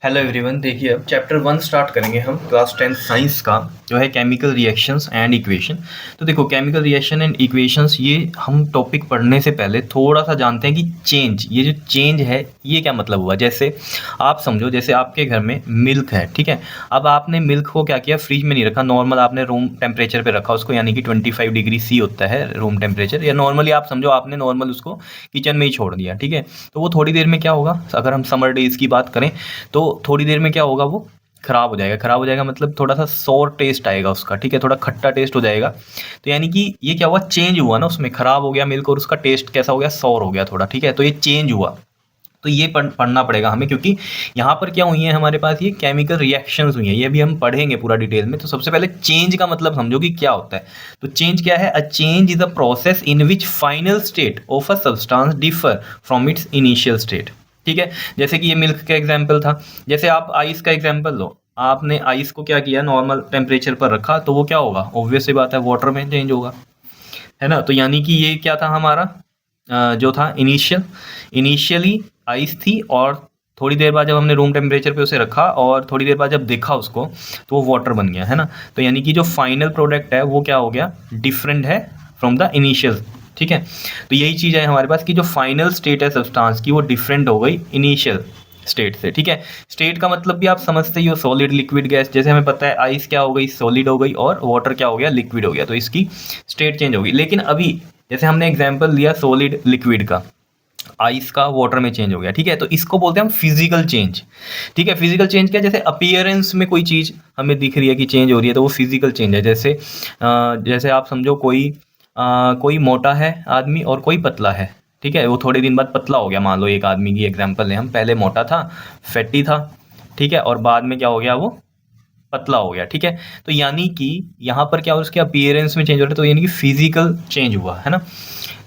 Hello everyone, देखिए अब chapter 1 start करेंगे हम क्लास 10 साइंस का, जो है केमिकल रिएक्शंस एंड इक्वेशन। तो देखो, केमिकल रिएक्शन एंड इक्वेशंस, ये हम टॉपिक पढ़ने से पहले थोड़ा सा जानते हैं कि चेंज, ये जो चेंज है ये क्या मतलब हुआ। जैसे आप समझो, जैसे आपके घर में मिल्क है, ठीक है। अब आपने मिल्क को क्या किया, फ्रिज में नहीं रखा, नॉर्मल आपने रूम टेम्परेचर पे रखा उसको, यानी कि 25 डिग्री सी होता है रूम टेम्परेचर, या नॉर्मली आप समझो आपने नॉर्मल उसको किचन में ही छोड़ दिया, ठीक है। तो वो थोड़ी देर में क्या होगा, अगर हम समर डेज की बात करें तो थोड़ी देर में क्या होगा, वो खराब हो जाएगा। खराब हो जाएगा मतलब थोड़ा सा सॉर टेस्ट आएगा उसका, ठीक है, थोड़ा खट्टा टेस्ट हो जाएगा। तो यानी कि ये क्या हुआ, चेंज हुआ ना, उसमें खराब हो गया मिल्क और उसका टेस्ट कैसा हो गया, सॉर हो गया थोड़ा, ठीक है। तो ये चेंज हुआ, तो ये पढ़ना पड़ेगा हमें, क्योंकि यहाँ पर क्या हुई है हमारे पास, ये केमिकल रिएक्शंस हुई हैं, ये भी हम पढ़ेंगे पूरा डिटेल में। तो सबसे पहले चेंज का मतलब समझो कि क्या होता है। तो चेंज क्या है, a change is a process in which final state of a substance differ from its initial state, ठीक है। जैसे कि ये मिल्क का एग्जाम्पल था, जैसे आप आइस का एग्जाम्पल लो, आपने आइस को क्या किया, नॉर्मल टेम्परेचर पर रखा, तो वो क्या होगा, ऑब्वियस सी बात है, वाटर में चेंज होगा, है ना। तो यानी कि ये क्या था हमारा, जो था इनिशियली आइस थी, और थोड़ी देर बाद जब हमने रूम टेम्परेचर पे उसे रखा और थोड़ी देर बाद जब देखा उसको, तो वो वाटर बन गया, है ना। तो यानी कि जो फाइनल प्रोडक्ट है वो क्या हो गया, डिफरेंट है फ्रॉम द इनिशियल, ठीक है। तो यही चीज़ है हमारे पास कि जो फाइनल स्टेट है सब्सटेंस की, वो डिफरेंट हो गई इनिशियल स्टेट से, ठीक है। स्टेट का मतलब भी आप समझते ही हो, सॉलिड, लिक्विड, गैस। जैसे हमें पता है आइस क्या हो गई, सॉलिड हो गई, और वाटर क्या हो गया, लिक्विड हो गया। तो इसकी स्टेट चेंज होगी। लेकिन अभी जैसे हमने एग्जाम्पल लिया सॉलिड लिक्विड का, आइस का वाटर में चेंज हो गया, ठीक है। तो इसको बोलते हैं हम फिजिकल चेंज, ठीक है। फिजिकल चेंज क्या, जैसे अपीयरेंस में कोई चीज़ हमें दिख रही है कि चेंज हो रही है, तो वो फिजिकल चेंज है। जैसे आप समझो कोई मोटा है आदमी और कोई पतला है, ठीक है। वो थोड़े दिन बाद पतला हो गया, मान लो एक आदमी की एग्जाम्पल लें हम, पहले मोटा था, फैटी था, ठीक है, और बाद में क्या हो गया, वो पतला हो गया, ठीक है। तो यानी कि यहाँ पर क्या हो, उसके अपीयरेंस में चेंज हो रहा है, तो यानी कि फिजिकल चेंज हुआ, है ना।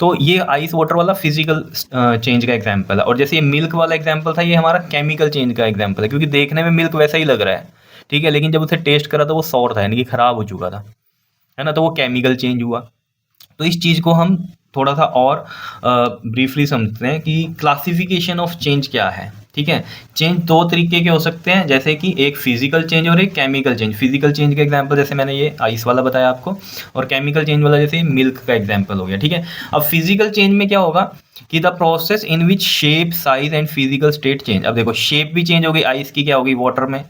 तो ये आइस वाटर वाला फिजिकल चेंज का एग्जांपल है। और जैसे ये मिल्क वाला एग्जांपल था, ये हमारा केमिकल चेंज का एग्जांपल है, क्योंकि देखने में मिल्क वैसा ही लग रहा है, ठीक है, लेकिन जब उसे टेस्ट करा तो वो सॉर था, यानी कि खराब हो चुका था, है ना। तो वो केमिकल चेंज हुआ। तो इस चीज़ को हम थोड़ा सा और ब्रीफली समझते हैं कि क्लासिफिकेशन ऑफ चेंज क्या है, ठीक है। चेंज दो तरीके के हो सकते हैं, जैसे कि एक फिजिकल चेंज और एक केमिकल चेंज। फिजिकल चेंज का एग्जांपल जैसे मैंने ये आइस वाला बताया आपको, और केमिकल चेंज वाला जैसे मिल्क का एग्जांपल हो गया, ठीक है। अब फिजिकल चेंज में क्या होगा कि the process in which shape, size and physical state change. अब देखो, शेप भी चेंज हो गई, आइस की क्या हो गई, वाटर में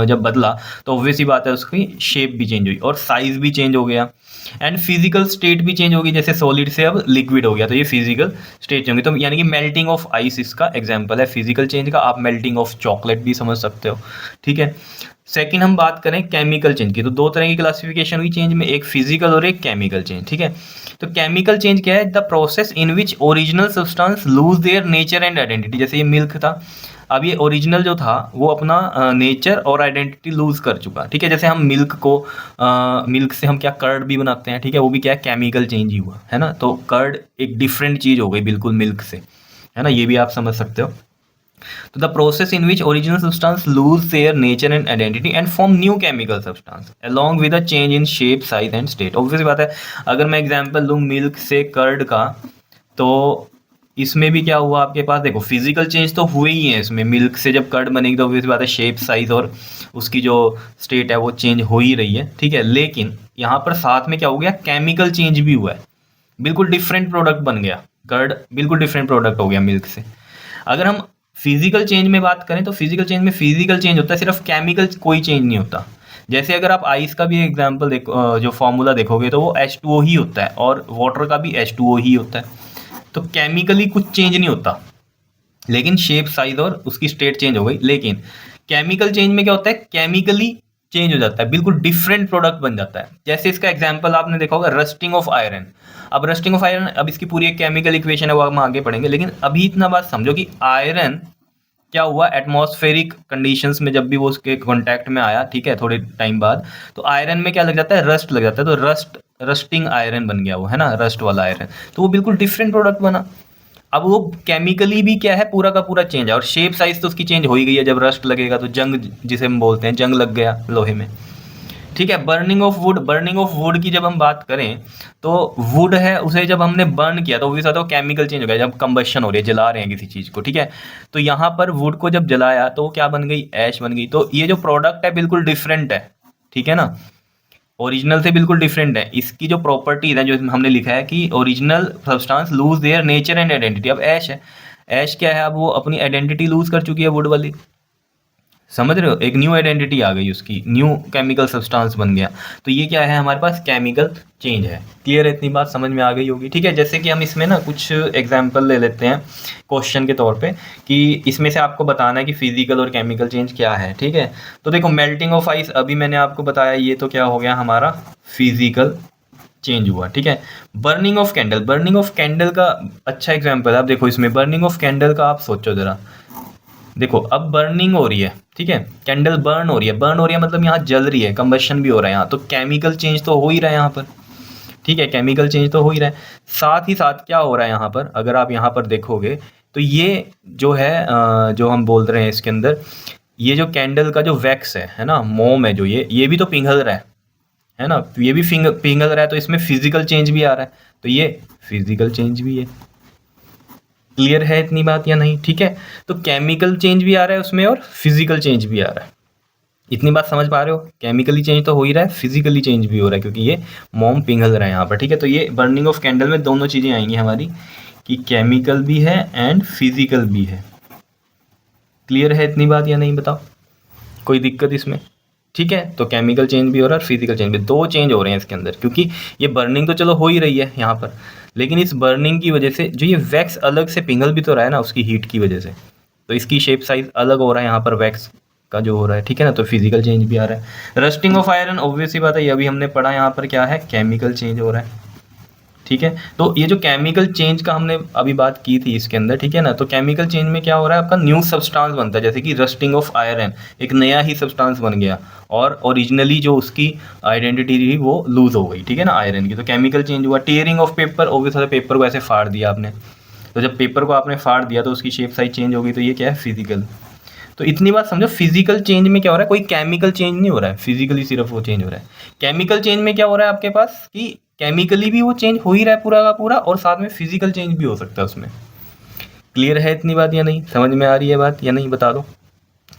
जब बदला तो ऑब्वियस ही बात है, उसकी शेप भी चेंज हुई और साइज भी चेंज हो गया, एंड फिजिकल स्टेट भी चेंज होगी, जैसे सॉलिड से अब लिक्विड हो गया, तो ये फिजिकल स्टेट होंगी। तो यानी कि मेल्टिंग ऑफ आइस इसका एग्जांपल है फिजिकल चेंज का। आप मेल्टिंग ऑफ चॉकलेट भी समझ सकते हो, ठीक है। सेकंड हम बात करें केमिकल चेंज की, तो दो तरह की क्लासिफिकेशन हुई चेंज में, एक फिजिकल और एक केमिकल चेंज, ठीक है। तो केमिकल चेंज क्या है, the process in which original substance lose their nature and identity. जैसे ये मिल्क था, अब ये ओरिजिनल जो था वो अपना नेचर और आइडेंटिटी लूज कर चुका, ठीक है। जैसे हम मिल्क से हम क्या कर्ड भी बनाते हैं, ठीक है, वो भी क्या है, केमिकल चेंज ही हुआ, है ना। तो कर्ड एक डिफरेंट चीज़ हो गई बिल्कुल मिल्क से, है ना, ये भी आप समझ सकते हो। तो the process in which original substance lose their nature and identity and form new chemical substance along with a change in shape, size and state. Obvious बात है, अगर मैं एग्जांपल दूं मिल्क से कर्ड का, तो इसमें भी क्या हुआ आपके पास, देखो फिजिकल चेंज तो हुए ही है इसमें। मिल्क से जब कर्ड बनेगी तो ऑब्वियस बात है, शेप, साइज और उसकी जो स्टेट है वो चेंज हो ही रही है, ठीक है। लेकिन यहाँ पर साथ में क्या हो गया, केमिकल चेंज भी हुआ है, बिल्कुल डिफरेंट प्रोडक्ट बन गया कर्ड, बिल्कुल डिफरेंट प्रोडक्ट हो गया मिल्क से। अगर हम फिजिकल चेंज में बात करें, तो फिजिकल चेंज में फिजिकल चेंज होता है, सिर्फ केमिकल कोई चेंज नहीं होता। जैसे अगर आप आइस का भी एग्जांपल देखो, जो फॉर्मूला देखोगे, तो वो H2O ही होता है, और वाटर का भी H2O ही होता है। तो केमिकली कुछ चेंज नहीं होता, लेकिन शेप, साइज और उसकी स्टेट चेंज हो गई। लेकिन केमिकल चेंज में क्या होता है, केमिकली चेंज हो जाता है, बिल्कुल डिफरेंट प्रोडक्ट बन जाता है। जैसे इसका एग्जांपल आपने देखा होगा, रस्टिंग ऑफ आयरन। अब रस्टिंग ऑफ आयरन, अब इसकी पूरी एक केमिकल इक्वेशन है, वो हम आगे पढ़ेंगे, लेकिन अभी इतना बात समझो कि आयरन क्या हुआ, एटमॉस्फेरिक कंडीशंस में जब भी वो उसके कांटेक्ट में आया, ठीक है, थोड़े टाइम बाद, तो आयरन में क्या लग जाता है, रस्ट लग जाता है। तो रस्टिंग आयरन बन गया वो, है ना, रस्ट वाला आयरन। तो वो बिल्कुल डिफरेंट प्रोडक्ट बना। अब वो केमिकली भी क्या है, पूरा का पूरा चेंज है, और शेप, साइज तो उसकी चेंज हो ही गई है। जब रस्ट लगेगा तो जंग, जिसे हम बोलते हैं, जंग लग गया लोहे में, ठीक है। बर्निंग ऑफ वुड की जब हम बात करें तो वुड है, उसे जब हमने बर्न किया तो वो भी साथ केमिकल चेंज हो गया, जब कंबशन हो रही है, जला रहे हैं किसी चीज़ को, ठीक है। तो यहाँ पर वुड को जब जलाया तो वो क्या बन गई, ऐश बन गई। तो ये जो प्रोडक्ट है बिल्कुल डिफरेंट है, ठीक है ना, ओरिजिनल से बिल्कुल डिफरेंट है। इसकी जो प्रॉपर्टीज है जो हमने लिखा है कि original substance lose their nature and identity. अब ऐश है, ऐश क्या है, अब वो अपनी आइडेंटिटी लूज कर चुकी है वुड वाली, समझ रहे हो, एक न्यू आइडेंटिटी आ गई उसकी, न्यू केमिकल सब्सटेंस बन गया। तो ये क्या है, हमारे पास केमिकल चेंज है। क्लियर है, इतनी बात समझ में आ गई होगी, ठीक है। जैसे कि हम इसमें ना कुछ एग्जांपल ले लेते हैं क्वेश्चन के तौर पे कि इसमें से आपको बताना है कि फिजिकल और केमिकल चेंज क्या है, ठीक है। तो देखो मेल्टिंग ऑफ आइस अभी मैंने आपको बताया, ये तो क्या हो गया हमारा फिजिकल चेंज हुआ, ठीक है। Burning of candle, burning of candle का अच्छा एग्जाम्पल है। आप देखो इसमें बर्निंग ऑफ कैंडल का आप सोचो जरा, देखो अब बर्निंग हो रही है, ठीक है, कैंडल बर्न हो रही है, बर्न हो रही है मतलब यहाँ जल रही है, कंबशन भी हो रहा है यहाँ, तो केमिकल चेंज तो हो ही रहा है यहाँ पर, ठीक है, केमिकल चेंज तो हो ही रहा है। साथ ही साथ क्या हो रहा है यहाँ पर, अगर आप यहाँ पर देखोगे तो ये जो है जो हम बोल रहे हैं इसके अंदर, ये जो कैंडल का जो वैक्स है ना, मोम है जो, ये भी तो पिघल रहा है ना, ये भी पिघल रहा है, तो इसमें फिजिकल चेंज भी आ रहा है, तो ये फिजिकल चेंज भी है। क्लियर है इतनी बात या नहीं, ठीक है। तो केमिकल चेंज भी आ रहा है उसमें और फिजिकल चेंज भी आ रहा है, इतनी बात समझ पा रहे हो, केमिकली चेंज तो हो ही रहा है, फिजिकली चेंज भी हो रहा है क्योंकि ये मोम पिघल रहा है यहाँ पर, ठीक है। तो ये बर्निंग ऑफ कैंडल में दोनों चीज़ें आएंगी हमारी कि केमिकल भी है एंड फिजिकल भी है। क्लियर है इतनी बात या नहीं, बताओ कोई दिक्कत इसमें, ठीक है। तो केमिकल चेंज भी हो रहा है और फिजिकल चेंज भी, दो चेंज हो रहे हैं इसके अंदर, क्योंकि ये बर्निंग तो चलो हो ही रही है यहाँ पर, लेकिन इस बर्निंग की वजह से जो ये वैक्स अलग से पिघल भी तो रहा है ना उसकी हीट की वजह से, तो इसकी शेप साइज अलग हो रहा है यहाँ पर वैक्स का जो हो रहा है, ठीक है ना, तो फिजिकल चेंज भी आ रहा है। रस्टिंग ऑफ आयरन ऑब्वियसली बात है, ये अभी हमने पढ़ा, यहाँ पर क्या है, केमिकल चेंज हो रहा है, ठीक है। तो ये जो केमिकल चेंज का हमने अभी बात की थी इसके अंदर, ठीक है ना, तो केमिकल चेंज में क्या हो रहा है, आपका न्यू सब्सटेंस बनता है, जैसे कि रस्टिंग ऑफ आयरन, एक नया ही सब्सटेंस बन गया और ओरिजिनली जो उसकी आइडेंटिटी थी वो लूज हो गई, ठीक है ना, आयरन की, तो केमिकल चेंज हुआ। Tearing of paper, obviously paper को ऐसे फाड़ दिया आपने, तो जब पेपर को आपने फाड़ दिया तो उसकी शेप साइज चेंज हो गई, तो ये क्या है, फिजिकल। तो इतनी बात समझो, फिजिकल चेंज में क्या हो रहा है, कोई केमिकल चेंज नहीं हो रहा है, फिजिकली सिर्फ वो चेंज हो रहा है। केमिकल चेंज में क्या हो रहा है आपके पास कि केमिकली भी वो चेंज हो ही रहा है पूरा का पूरा, और साथ में फिजिकल चेंज भी हो सकता है उसमें। क्लियर है इतनी बात या नहीं, समझ में आ रही है बात या नहीं, बता दो,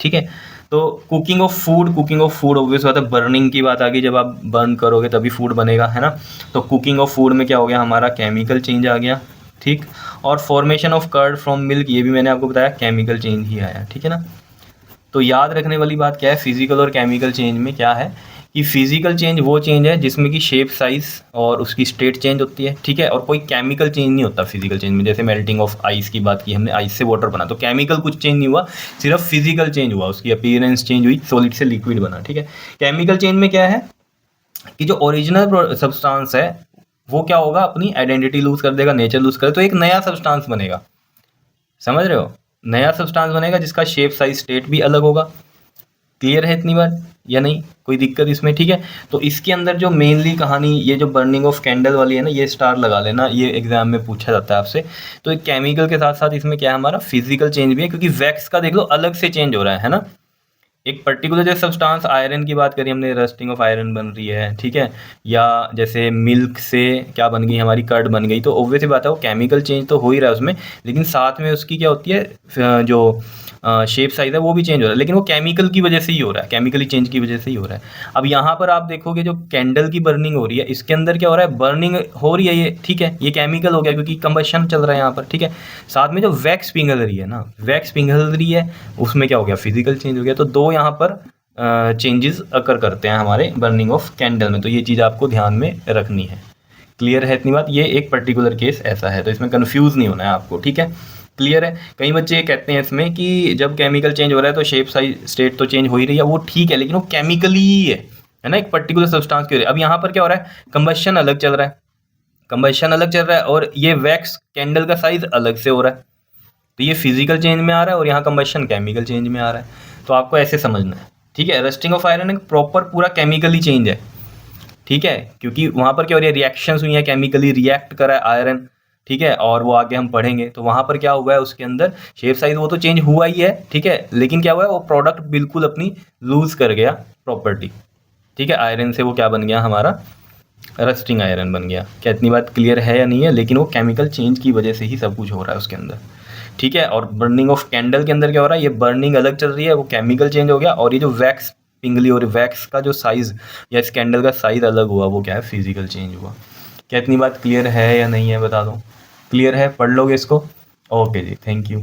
ठीक है। तो कुकिंग ऑफ फूड ऑब्वियस बात है, बर्निंग की बात आ गई, जब आप बर्न करोगे तभी फूड बनेगा, है ना। तो कुकिंग ऑफ फूड में क्या हो गया हमारा, केमिकल चेंज आ गया, ठीक। और formation of curd from milk, ये भी मैंने आपको बताया केमिकल चेंज ही आया, ठीक है ना। तो याद रखने वाली बात क्या है, फिजिकल और केमिकल चेंज में क्या है कि फिजिकल चेंज वो चेंज है जिसमें कि शेप साइज और उसकी स्टेट चेंज होती है, ठीक है, और कोई केमिकल चेंज नहीं होता फिजिकल चेंज में। जैसे मेल्टिंग ऑफ आइस की बात की हमने, आइस से वाटर बना, तो केमिकल कुछ चेंज नहीं हुआ, सिर्फ फिजिकल चेंज हुआ, उसकी अपीयरेंस चेंज हुई, सॉलिड से लिक्विड बना, ठीक है। केमिकल चेंज में क्या है कि जो ओरिजिनल सब्सटेंस है वो क्या होगा, अपनी आइडेंटिटी लूज कर देगा, नेचर लूज कर, तो एक नया सब्सटेंस बनेगा, समझ रहे हो, नया सब्सटेंस बनेगा जिसका शेप साइज स्टेट भी अलग होगा। क्लियर है इतनी बात या नहीं, कोई दिक्कत इसमें, ठीक है। तो इसके अंदर जो मेनली कहानी, ये जो बर्निंग ऑफ कैंडल वाली है ना, ये स्टार लगा लेना, ये एग्जाम में पूछा जाता है आपसे। तो एक केमिकल के साथ साथ इसमें क्या है, हमारा फिजिकल चेंज भी है, क्योंकि वैक्स का देख लो अलग से चेंज हो रहा है ना। एक पर्टिकुलर जो सब्सटेंस, आयरन की बात करी हमने, रस्टिंग ऑफ आयरन बन रही है, ठीक है, या जैसे मिल्क से क्या बन गई हमारी, कर्ड बन गई, तो ऑब्वियसली बात है वो केमिकल चेंज तो हो ही रहा है उसमें, लेकिन साथ में उसकी क्या होती है, जो शेप साइज है वो भी चेंज हो रहा है, लेकिन वो केमिकल की वजह से ही हो रहा है, केमिकली चेंज की वजह से ही हो रहा है। अब यहाँ पर आप देखोगे जो कैंडल की बर्निंग हो रही है, इसके अंदर क्या हो रहा है, बर्निंग हो रही है ये, ठीक है, ये केमिकल हो गया क्योंकि कंबशन चल रहा है यहाँ पर, ठीक है। साथ में जो वैक्स पिघल रही है ना, वैक्स पिघल रही है, उसमें क्या हो गया, फिजिकल चेंज हो गया। तो दो यहाँ पर चेंजेस अकर करते हैं हमारे बर्निंग ऑफ कैंडल में, तो ये चीज़ आपको ध्यान में रखनी है। क्लियर है इतनी बात, ये एक पर्टिकुलर केस ऐसा है, तो इसमें कंफ्यूज नहीं होना है आपको, ठीक है। क्लियर है। कई बच्चे ये कहते हैं इसमें कि जब केमिकल चेंज हो रहा है तो शेप साइज स्टेट तो चेंज हो ही रही है, वो ठीक है, लेकिन वो केमिकली ही है ना, एक पर्टिकुलर सब्सटेंस की। अब यहाँ पर क्या हो रहा है, कंबशन अलग चल रहा है, कंबशन अलग चल रहा है, और ये वैक्स कैंडल का साइज अलग से हो रहा है, तो ये फिजिकल चेंज में आ रहा है और यहाँ कंबशन केमिकल चेंज में आ रहा है, तो आपको ऐसे समझना है, ठीक है। रस्टिंग ऑफ आयरन एक प्रॉपर पूरा केमिकली चेंज है, ठीक है, क्योंकि वहाँ पर क्या हो रही है, रिएक्शंस हुई है, केमिकली रिएक्ट करा है आयरन, ठीक है, और वो आगे हम पढ़ेंगे। तो वहाँ पर क्या हुआ है, उसके अंदर शेप साइज वो तो चेंज हुआ ही है, ठीक है, लेकिन क्या हुआ है, वो प्रोडक्ट बिल्कुल अपनी लूज कर गया प्रॉपर्टी, ठीक है, आयरन से वो क्या बन गया हमारा, रस्टिंग आयरन बन गया। क्या इतनी बात क्लियर है या नहीं है? लेकिन वो केमिकल चेंज की वजह से ही सब कुछ हो रहा है उसके अंदर। ठीक है, और बर्निंग ऑफ कैंडल के अंदर क्या हो रहा है, ये बर्निंग अलग चल रही है, वो केमिकल चेंज हो गया, और ये जो वैक्स पिंगली और वैक्स का जो साइज या इस कैंडल का साइज अलग हुआ, वो क्या है, फिजिकल चेंज हुआ। क्या इतनी बात क्लियर है या नहीं है, बता दो। क्लियर है? पढ़ लोगे इसको? ओके जी, थैंक यू।